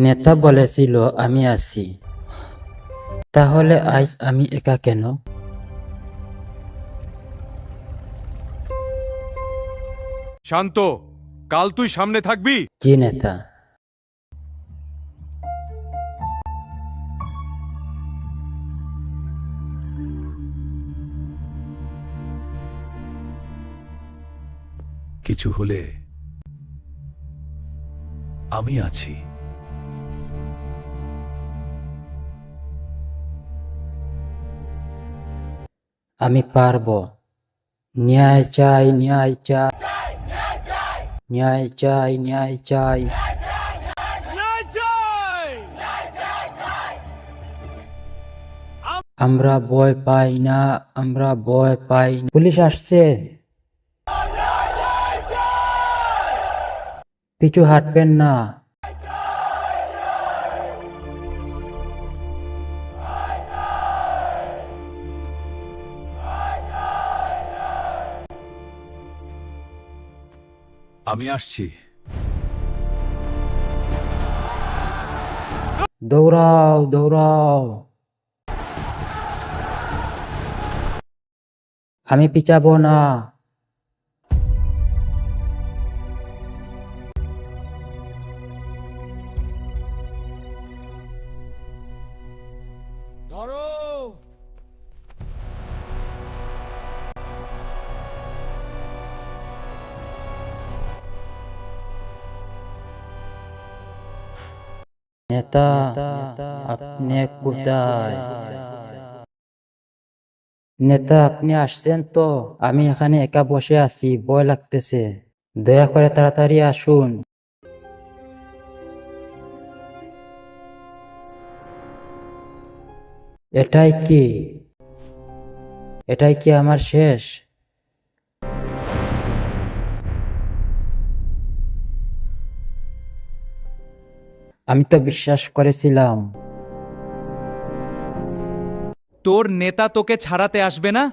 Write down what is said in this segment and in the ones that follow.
নেতা বলেছিল আমি আছি, তাহলে আজ আমি একা কেন? শান্ত, কাল তুই সামনে থাকবি। জি নেতা। কিছু হলে আমি আছি। আমি পারবো। ন্যায় চাই, ন্যায় চাই, ন্যায় চাই, ন্যায় চাই। আমরা ভয় পাই না, আমরা ভয় পাই না। পুলিশ আসছে, পিছু হাঁটবেন না। আমি আসছি। দৌড়াও, দৌড়াও। আমি পিছাবো না। ধরো। নেতা, আপনি কোথায়? নেতা, আপনি আসছেন তো? আমি এখানে একা বসে আছি, ভয় লাগতেছে। দয়া করে তাড়াতাড়ি আসুন। এটাই কি? এটাই কি আমার শেষ? আমি তো বিশ্বাস করেছিলাম। তোর নেতা তোকে ছাড়াতে আসবে না?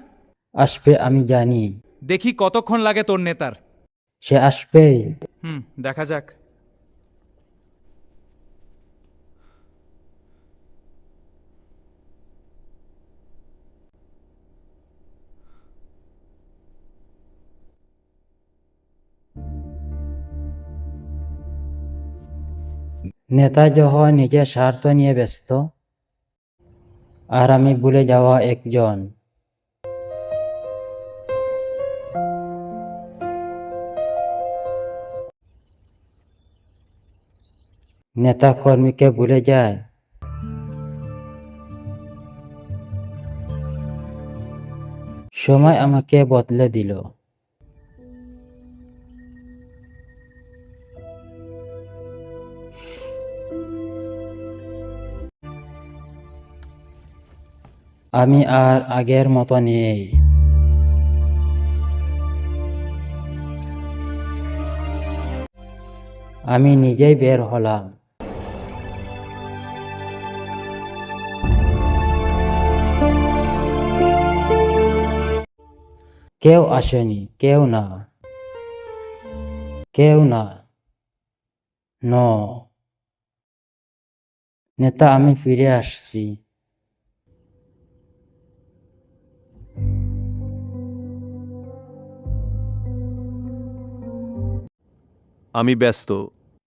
আসবে, আমি জানি। দেখি কতক্ষণ লাগে তোর নেতার। সে আসবেই। দেখা যাক। নেতা যখন নিজের স্বার্থ নিয়ে ব্যস্ত, আর আমি ভুলে যাওয়া একজন। নেতা কর্মীকে ভুলে যায়। সময় আমাকে বদলে দিল। আমি আর আগের মতো নেই। আমি নিজেই বের হলাম। কেউ আসেনি, কেউ না, কেউ না। নো। নেতা, আমি ফিরে আসছি। আমি ব্যস্ত।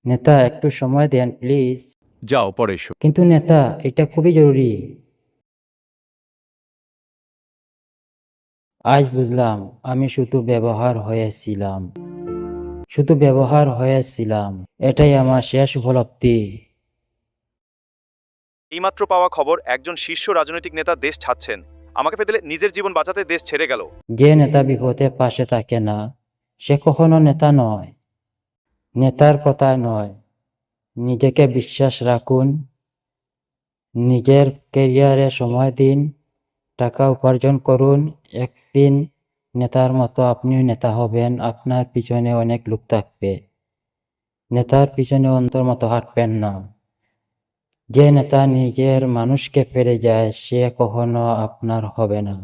নেতা, একটু সময় দেন প্লিজ। যাও, পরে এসো। কিন্তু নেতা, এটা খুবই জরুরি। আজ বুঝলাম আমি শুধু ব্যবহার হয়েছিলাম, শুধু ব্যবহার হয়েছিলাম। এটাই আমার শেষ উপলব্ধি। এইমাত্র পাওয়া খবর, একজন শীর্ষ রাজনৈতিক নেতা দেশ ছাড়ছেন। আমাকে পেতে নিজের জীবন বাঁচাতে দেশ ছেড়ে গেল। যে নেতা বিপদে পাশে থাকে না, সে কখনো নেতা নয়। নেতার কথা নয়, নিজেকে বিশ্বাস রাখুন, নিজের ক্যারিয়ারে সময় দিন, টাকা উপার্জন করুন। একদিন নেতার মতো আপনিও নেতা হবেন। আপনার পিছনে অনেক লোক থাকবে। নেতার পিছনে অন্তর মতো হাঁটবেন না। যে নেতা নিজের মানুষকে ফেলে যায়, সে কখনো আপনার হবে না।